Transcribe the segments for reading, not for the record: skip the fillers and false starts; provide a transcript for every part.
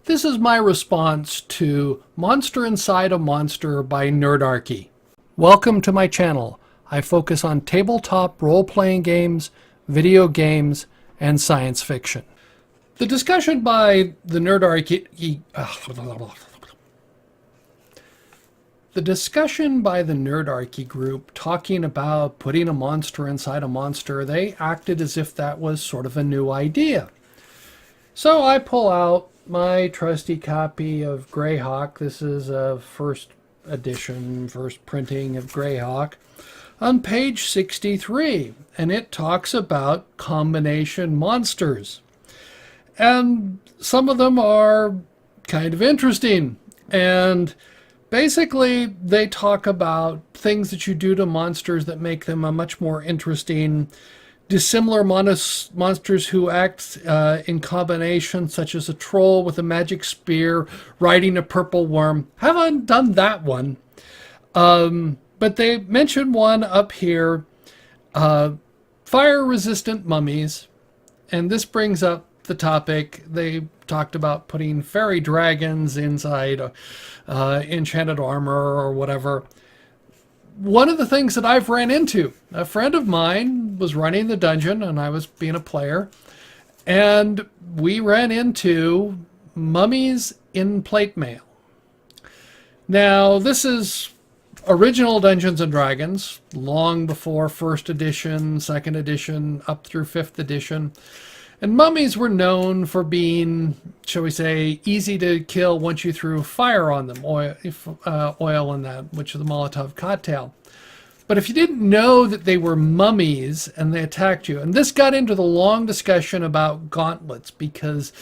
This is my response to Monster Inside a Monster by Nerdarchy. Welcome to my channel. I focus on tabletop role-playing games, video games, and science fiction. The discussion by the Nerdarchy group talking about putting a monster inside a monster, they acted as if that was sort of a new idea. So I pull out my trusty copy of Greyhawk. This is a first edition, first printing of Greyhawk, on page 63, and it talks about combination monsters. And some of them are kind of interesting. And basically, they talk about things that you do to monsters that make them a much more interesting, dissimilar monsters who act in combination, such as a troll with a magic spear riding a purple worm. Haven't done that one. But they mentioned one up here, fire-resistant mummies. And this brings up the topic. They talked about putting fairy dragons inside enchanted armor or whatever. One of the things that I've ran into, a friend of mine was running the dungeon and I was being a player, and we ran into mummies in plate mail. Now, this is original Dungeons and Dragons, long before first edition, second edition, up through fifth edition. And mummies were known for being, shall we say, easy to kill once you threw fire on them, oil in that, which is the Molotov cocktail. But if you didn't know that they were mummies and they attacked you, and this got into the long discussion about gauntlets, because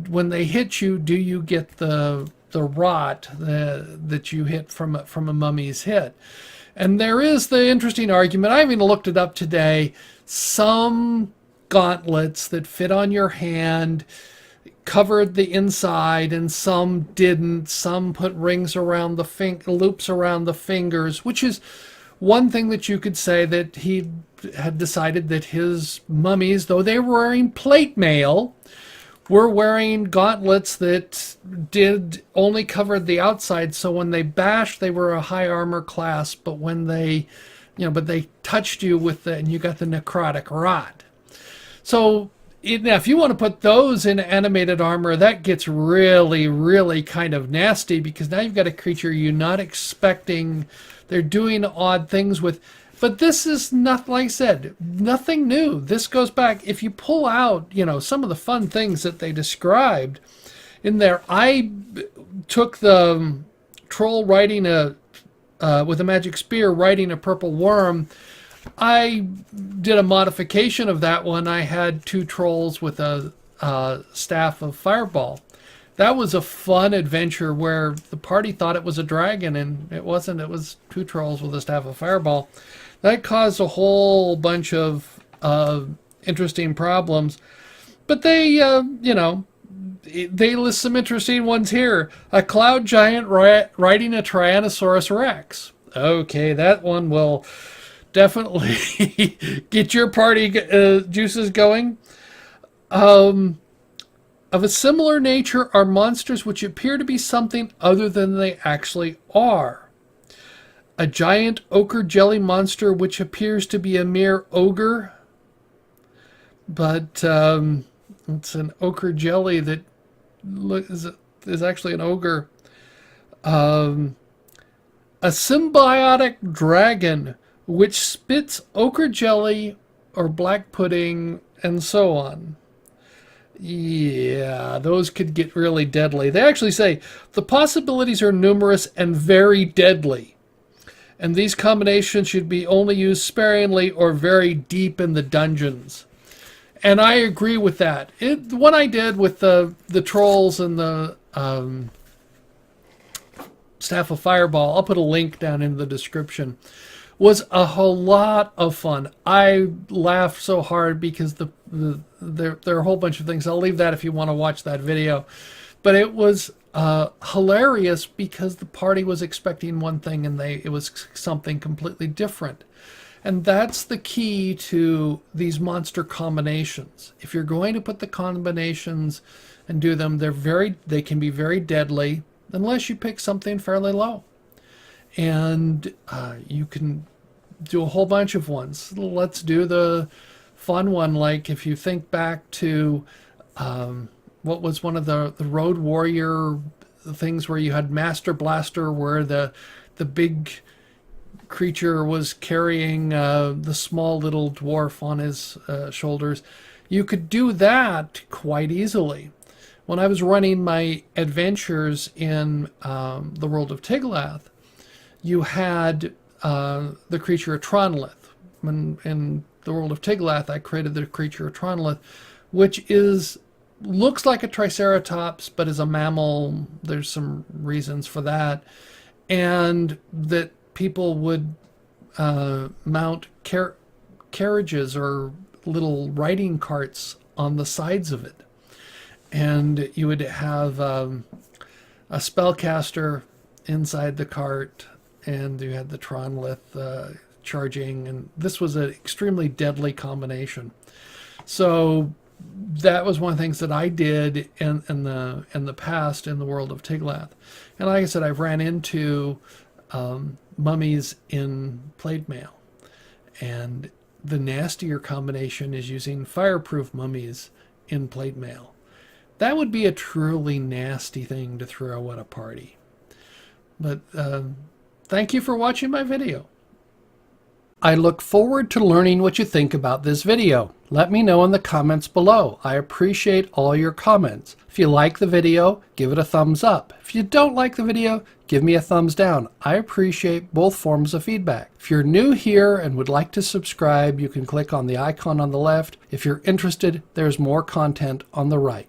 when they hit you, do you get the rot that you hit from a mummy's hit? And there is the interesting argument, I even looked it up today, some gauntlets that fit on your hand covered the inside and some didn't. Some put rings around the loops around the fingers, which is one thing that you could say, that he had decided that his mummies, though they were wearing plate mail, were wearing gauntlets that did only covered the outside. So when they bashed, they were a high armor class, but when they, but they touched you with and you got the necrotic rot. So now, if you want to put those in animated armor, that gets really, really kind of nasty, because now you've got a creature you're not expecting. They're doing odd things with. But this is not, like I said, nothing new. This goes back. If you pull out, some of the fun things that they described in there, I took the troll riding with a magic spear riding a purple worm. I did a modification of that one. I had two trolls with a staff of fireball. That was a fun adventure where the party thought it was a dragon, and it wasn't. It was two trolls with a staff of fireball. That caused a whole bunch of interesting problems. But they, they list some interesting ones here. A cloud giant riding a Tyrannosaurus Rex. Okay, that one will definitely get your party juices going. Of a similar nature are monsters which appear to be something other than they actually are. A giant ochre jelly monster which appears to be a mere ogre, but it's an ochre jelly that is actually an ogre. A symbiotic dragon which spits ochre jelly or black pudding, and so on. Yeah, those could get really deadly. They actually say the possibilities are numerous and very deadly, and these combinations should be only used sparingly or very deep in the dungeons. And I agree with that. The one I did with the trolls and the staff of fireball, I'll put a link down in the description, was a whole lot of fun. I laughed so hard because there are a whole bunch of things. I'll leave that if you want to watch that video. But it was hilarious because the party was expecting one thing and it was something completely different. And that's the key to these monster combinations. If you're going to put the combinations and do them. They can be very deadly unless you pick something fairly low. And you can do a whole bunch of ones. Let's do the fun one. Like if you think back to what was one of the Road Warrior things where you had Master Blaster, where the big creature was carrying the small little dwarf on his shoulders. You could do that quite easily. When I was running my adventures in the world of Tiglath, you had the creature of Tronlith. In the world of Tiglath, I created the creature of Tronlith, which looks like a Triceratops, but is a mammal. There's some reasons for that. And that people would mount carriages or little riding carts on the sides of it. And you would have a spellcaster inside the cart, and you had the Tronlith charging, and this was an extremely deadly combination. So that was one of the things that I did in the past in the world of Tiglath. And like I said, I've ran into mummies in plate mail, and the nastier combination is using fireproof mummies in plate mail. That would be a truly nasty thing to throw at a party. But thank you for watching my video. I look forward to learning what you think about this video. Let me know in the comments below. I appreciate all your comments. If you like the video, give it a thumbs up. If you don't like the video, give me a thumbs down. I appreciate both forms of feedback. If you're new here and would like to subscribe, you can click on the icon on the left. If you're interested, there's more content on the right.